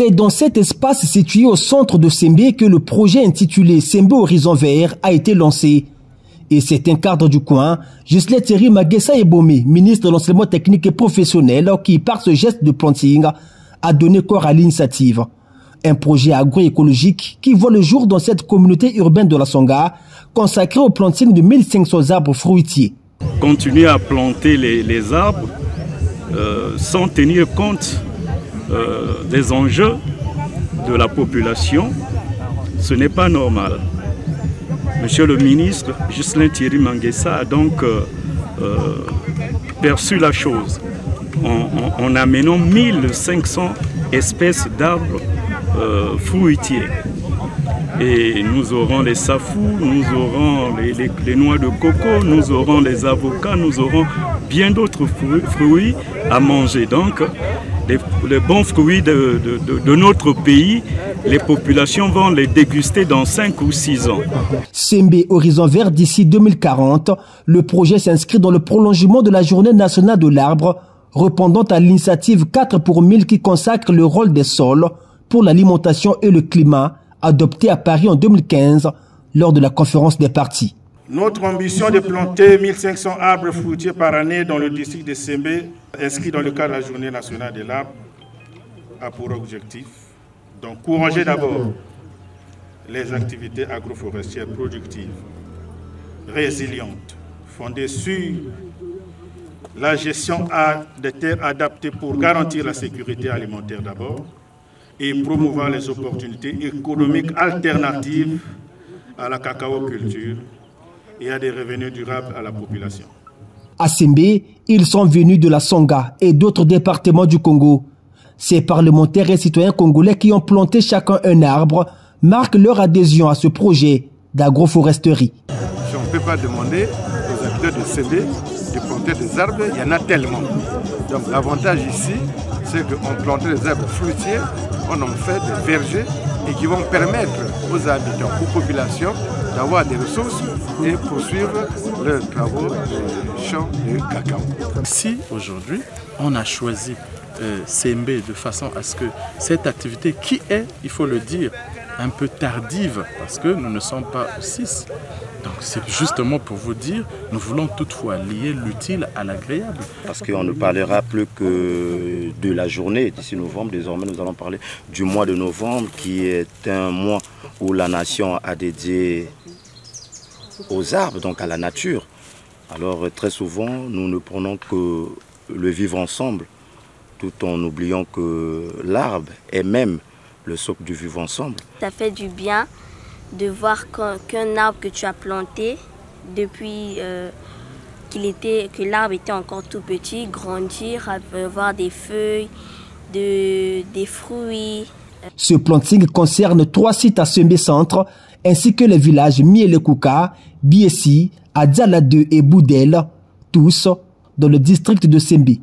C'est dans cet espace situé au centre de Sembé que le projet intitulé Sembé Horizon Vert a été lancé. Et c'est un cadre du coin, Gisèle Thierry Maguessa Ebomé, ministre de l'enseignement technique et professionnel, qui par ce geste de planting a donné corps à l'initiative. Un projet agroécologique qui voit le jour dans cette communauté urbaine de la Songa, consacré au planting de 1500 arbres fruitiers. Continuer à planter les arbres sans tenir compte des enjeux de la population, ce n'est pas normal. Monsieur le ministre, Gisèle Thierry Maguessa a donc perçu la chose en amenant 1500 espèces d'arbres fruitiers. Et nous aurons les safous, nous aurons les noix de coco, nous aurons les avocats, nous aurons bien d'autres fruits à manger. Donc, les bons fruits de notre pays, les populations vont les déguster dans 5 ou 6 ans. Sembé Horizon Vert d'ici 2040, le projet s'inscrit dans le prolongement de la Journée nationale de l'arbre, répondant à l'initiative 4 pour 1000 qui consacre le rôle des sols pour l'alimentation et le climat, adoptée à Paris en 2015 lors de la conférence des partis. Notre ambition de planter 1500 arbres fruitiers par année dans le district de Sembé, inscrit dans le cadre de la Journée nationale de l'arbre, a pour objectif d'encourager d'abord les activités agroforestières productives, résilientes, fondées sur la gestion des terres adaptées pour garantir la sécurité alimentaire d'abord, et promouvoir les opportunités économiques alternatives à la cacao-culture et à des revenus durables à la population. À Sembé, ils sont venus de la Songa et d'autres départements du Congo. Ces parlementaires et citoyens congolais qui ont planté chacun un arbre marquent leur adhésion à ce projet d'agroforesterie. On ne peut pas demander aux habitants de Sembé de planter des arbres, il y en a tellement. Donc l'avantage ici, c'est qu'on plante des arbres fruitiers, on en fait des vergers et qui vont permettre aux habitants, aux populations d'avoir des ressources et poursuivre leurs travaux de champs de cacao. Si aujourd'hui on a choisi Sembé de façon à ce que cette activité qui est, il faut le dire, un peu tardive parce que nous ne sommes pas 6. Donc c'est justement pour vous dire, nous voulons toutefois lier l'utile à l'agréable. Parce qu'on ne parlera plus que de la journée d'ici novembre. Désormais, nous allons parler du mois de novembre qui est un mois où la nation a dédié aux arbres, donc à la nature. Alors très souvent, nous ne prenons que le vivre ensemble, tout en oubliant que l'arbre est même le socle du vivre ensemble. Ça fait du bien de voir qu'un arbre que tu as planté depuis que l'arbre était encore tout petit, grandir, avoir des feuilles, des fruits. Ce planting concerne 3 sites à Sembé Centre, ainsi que les villages Mielekouka, Biessi, Adzala 2 et Boudel, tous dans le district de Sembé.